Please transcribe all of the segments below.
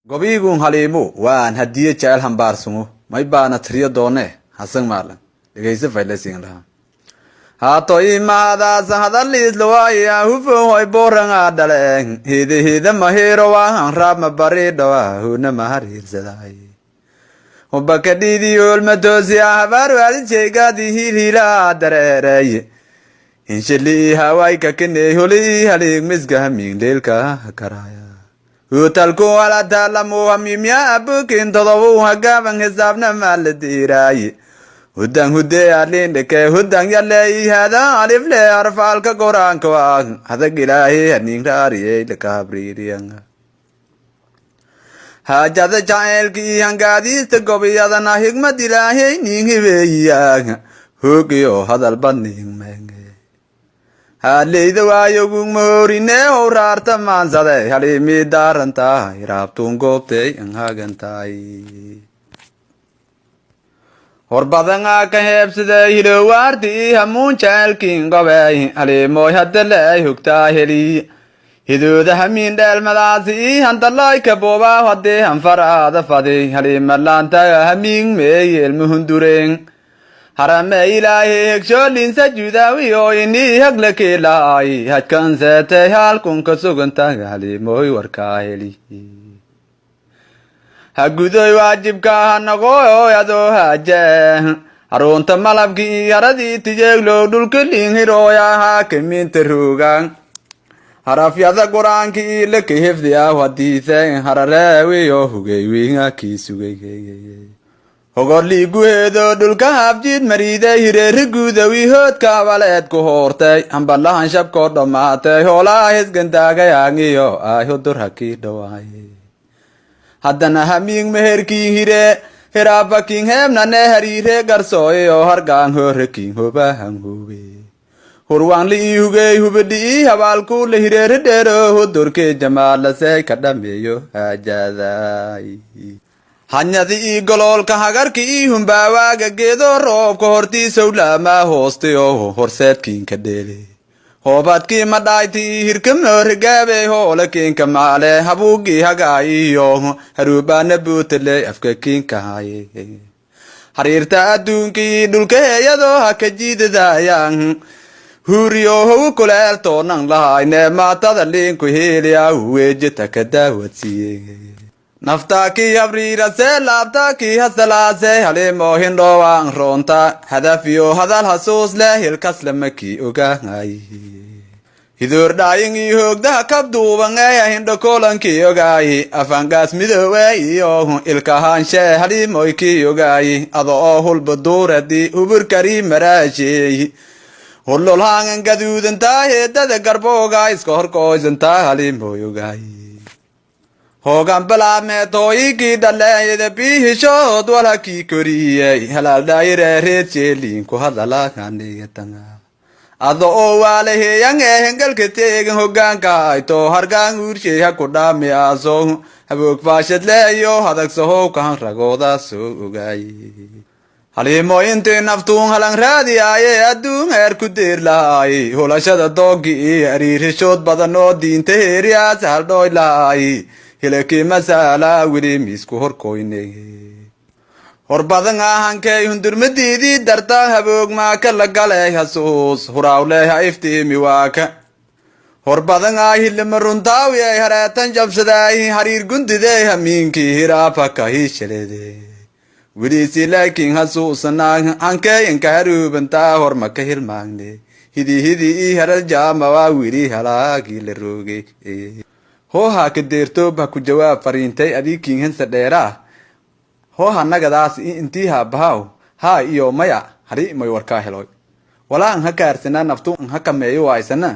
gobigun halimu waan hadiye jecel hambaarsumo may baana tiriyo doone hasan maalan dhegeysa faylaysiin lahaa haato imaadaas hadaliis lawaya hufo hoy boranga dhaleen hida mahiro waan raab ma barido huna mahariirsaday وبكديديول متوسي عبار والشيكاتي هيلا دريري إنشلي هوايك كني هولي هليك مسكها من ليلكا كرايا وتلكو على تعلمو هميميا أبوكين تضووها قابن حسابنا مالديراي هدن هدي علين لكي هدن يلي هذا عرف لي عرفالك قران كوان هذا قلاهي هنين راري لكابريريان hajada jacaylkii hangaadiista gobiyadana higmad ilaahay nin hibeeyaa hoogiyo hadalba ningmenge haleyda waayogu moorine howraarta maansade halimi daarantahay raabtuun goobtay anhagantahay horbadanga ka heebsade hilowaartii hamuun jacaylkiin gobey halimooy hadaley hogtaa heli hidooda hamiin dheelmadaasi handalay ka booba hadee hanfaraada fadi halimalaantaga hamiin meeyeel muhundureen harame ilaahi hegsholinsa judaawi oo ini hagla keelaay hajkan seetay halkun ka sugantaga halimooy warkaa heli hagudoy waajibka hanaqooy adoo haje harunta malabkii haradii tijeeglow dhulka liinhirooyahaa kaminta roogaan harafyada quraanki la kihifdiya wadiisay harareewi oo hugaywiinga kiisugay hogorli guheedo dhulka habjid mariiday hireeri guudawi hoodka waleed ku hoortay ambalahan shabko dhamaatay hoolaa hisgantaagayaangiyo ay hudur hakii dhawaay haddana hamiing meherkiin hire hiraafakiin heebnane hariire garsooy oo hargaan horekiin hobahan hube hurwaanli ii hugey hubadhi ii habaalku la hireeri dheero hudurkii jamaalasey ka dhameeyo haajaday hanyadi ii goloolka hagarki ii humbaawaaga geedo roobka hortiisow laamaa hoostay oo horseedkiinka dheele hoobadkii madhayti ii hirkamoorigaabe hoola kiinka maale habuugii hagaayiyo haruubaana buutaley afka kiinka haye hariirta adduunkii dhulka heeyadoo haka jiidadayaan huriyo how kuleel toonan lahayne maatada liinku heliya weejita ka daawadsiye naftaakii habriirase laabtaakii hasalaase halimo hindhoowaan roonta hadafiyo hadal hasuus leh hilkas lamakii ogahay hidoordhaayin ii hoogdaha kabduubangeya hindhokolankii ogaayi afangaas midoowe iyo ilkahaanshe halimoykii ogaayi ado oo hulba duuradii huburkarii maraasheey hullolhaangan gaduudantaa heedada garbooga iska horkooysantaa halimooyogaay hoogan balaameetooyikii dhaleeyada biihishood walhakii koriyey halaaldhaayireereed sheeliinku hadalaakaniyatanga ado oo waalaheeyange hengalka teegan hogaanka hayto hargaan uurshay haku dhaami aaso haboog faashadleeyo hadagsahow kahan ragooda soo ogaay halimo intii naftuun halan raadiyaaye adduun heer ku deer lahaay hulashada doogi iyo ariirishood badan oo diinta heeriyaas haldhooy lahaay hilakii masaala weli miisku horkoyne horbadan ahankay hundurmadiidii darta haboog maaka la galey hasuus huraawley ha iftiimi waaka horbadan ahilima runtaawi ay hareetan jabsadaay hariir gundidey hamiinkii hiraafaka hiishalede wiliisi laakiin hasuusanaan hankeeyanka haruubantaa hormaka hilmaagne hidi ii haral jaamawaa wili halaagii la roogay hooha ka deertoob ha ku jawaab fariintay adiikiin hansa dheeraa hooha nagadaas intii ha bahaw haa iyo maya hari may warkaa heloy walaa an ha kaarsanaa naftu an ha kameeyo waaysana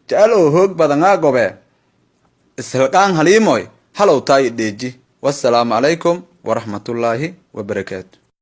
jecel oo hoog badanaa gobe ishalqaan haliimoy halow taay dheeji wassalaamu calaykum ورحمة الله وبركاته.